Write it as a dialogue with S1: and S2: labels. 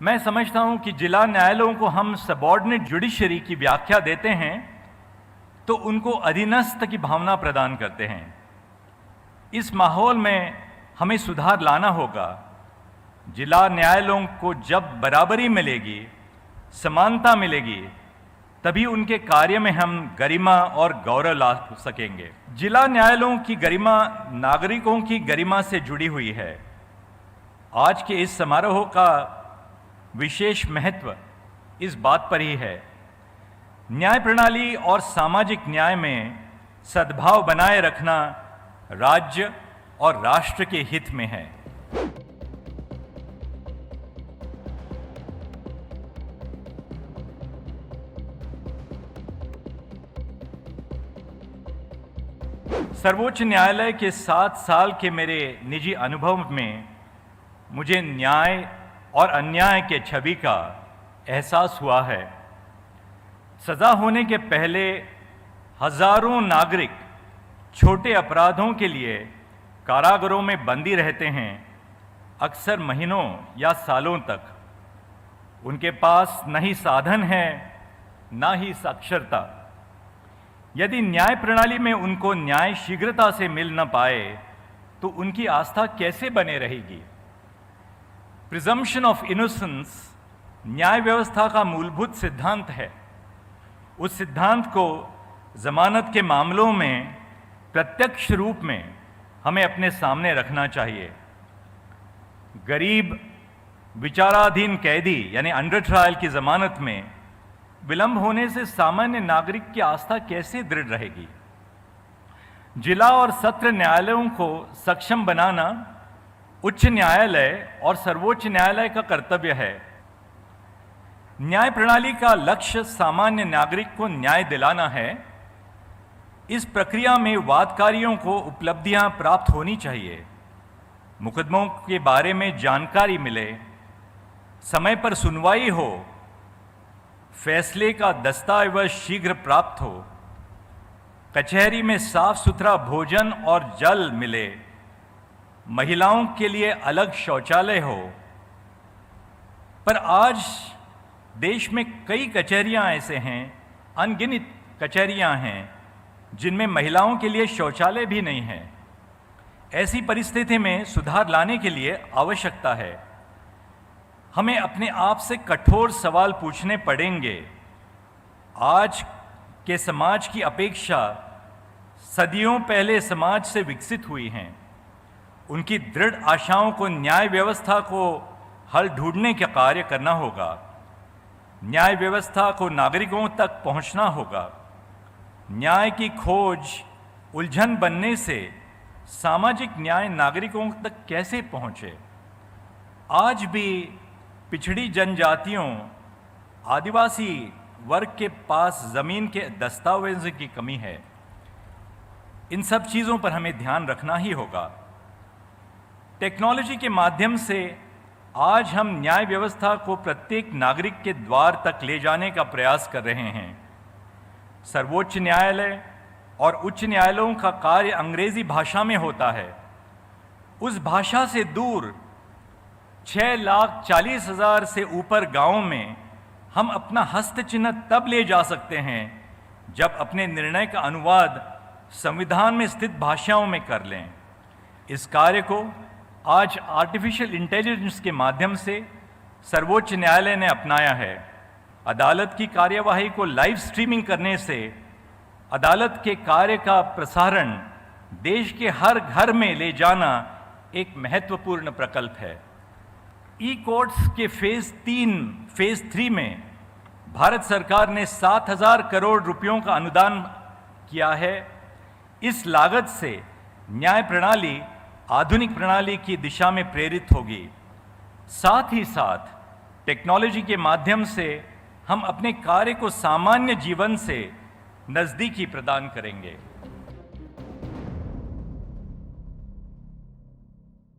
S1: मैं समझता हूं कि जिला न्यायालयों को हम सबॉर्डिनेट जुडिशरी की व्याख्या देते हैं तो उनको अधीनस्थ की भावना प्रदान करते हैं। इस माहौल में हमें सुधार लाना होगा। जिला न्यायालयों को जब बराबरी मिलेगी, समानता मिलेगी, तभी उनके कार्य में हम गरिमा और गौरव ला सकेंगे। जिला न्यायालयों की गरिमा नागरिकों की गरिमा से जुड़ी हुई है। आज के इस समारोह का विशेष महत्व इस बात पर ही है। न्याय प्रणाली और सामाजिक न्याय में सद्भाव बनाए रखना राज्य और राष्ट्र के हित में है। सर्वोच्च न्यायालय के 7 साल के मेरे निजी अनुभव में मुझे न्याय और अन्याय के छवि का एहसास हुआ है। सजा होने के पहले हजारों नागरिक छोटे अपराधों के लिए कारागारों में बंदी रहते हैं, अक्सर महीनों या सालों तक। उनके पास न ही साधन है, न ही साक्षरता। यदि न्याय प्रणाली में उनको न्याय शीघ्रता से मिल न पाए तो उनकी आस्था कैसे बने रहेगी? प्रिजम्पशन ऑफ इनोसेंस न्याय व्यवस्था का मूलभूत सिद्धांत है। उस सिद्धांत को जमानत के मामलों में प्रत्यक्ष रूप में हमें अपने सामने रखना चाहिए। गरीब विचाराधीन कैदी यानी अंडर ट्रायल की जमानत में विलंब होने से सामान्य नागरिक की आस्था कैसे दृढ़ रहेगी? जिला और सत्र न्यायालयों को सक्षम बनाना उच्च न्यायालय और सर्वोच्च न्यायालय का कर्तव्य है। न्याय प्रणाली का लक्ष्य सामान्य नागरिक को न्याय दिलाना है। इस प्रक्रिया में वादकारियों को उपलब्धियां प्राप्त होनी चाहिए, मुकदमों के बारे में जानकारी मिले, समय पर सुनवाई हो, फैसले का दस्तावेज शीघ्र प्राप्त हो, कचहरी में साफ सुथरा भोजन और जल मिले, महिलाओं के लिए अलग शौचालय हो। पर आज देश में कई कचहरियां ऐसे हैं, अनगिनत कचहरियां हैं जिनमें महिलाओं के लिए शौचालय भी नहीं है। ऐसी परिस्थिति में सुधार लाने के लिए आवश्यकता है हमें अपने आप से कठोर सवाल पूछने पड़ेंगे। आज के समाज की अपेक्षा सदियों पहले समाज से विकसित हुई हैं। उनकी दृढ़ आशाओं को न्याय व्यवस्था को हल ढूंढने का कार्य करना होगा। न्याय व्यवस्था को नागरिकों तक पहुंचना होगा। न्याय की खोज उलझन बनने से सामाजिक न्याय नागरिकों तक कैसे पहुंचे? आज भी पिछड़ी जनजातियों, आदिवासी वर्ग के पास जमीन के दस्तावेज की कमी है। इन सब चीज़ों पर हमें ध्यान रखना ही होगा। टेक्नोलॉजी के माध्यम से आज हम न्याय व्यवस्था को प्रत्येक नागरिक के द्वार तक ले जाने का प्रयास कर रहे हैं। सर्वोच्च न्यायालय और उच्च न्यायालयों का कार्य अंग्रेजी भाषा में होता है। उस भाषा से दूर 6,40,000 से ऊपर गांवों में हम अपना हस्तचिन्ह तब ले जा सकते हैं जब अपने निर्णय का अनुवाद संविधान में स्थित भाषाओं में कर लें। इस कार्य को आज आर्टिफिशियल इंटेलिजेंस के माध्यम से सर्वोच्च न्यायालय ने अपनाया है। अदालत की कार्यवाही को लाइव स्ट्रीमिंग करने से अदालत के कार्य का प्रसारण देश के हर घर में ले जाना एक महत्वपूर्ण प्रकल्प है। ई कोर्ट्स के फेज 3 में भारत सरकार ने 7,000 करोड़ रुपयों का अनुदान किया है। इस लागत से न्याय प्रणाली आधुनिक प्रणाली की दिशा में प्रेरित होगी। साथ ही साथ टेक्नोलॉजी के माध्यम से हम अपने कार्य को सामान्य जीवन से नज़दीकी प्रदान करेंगे।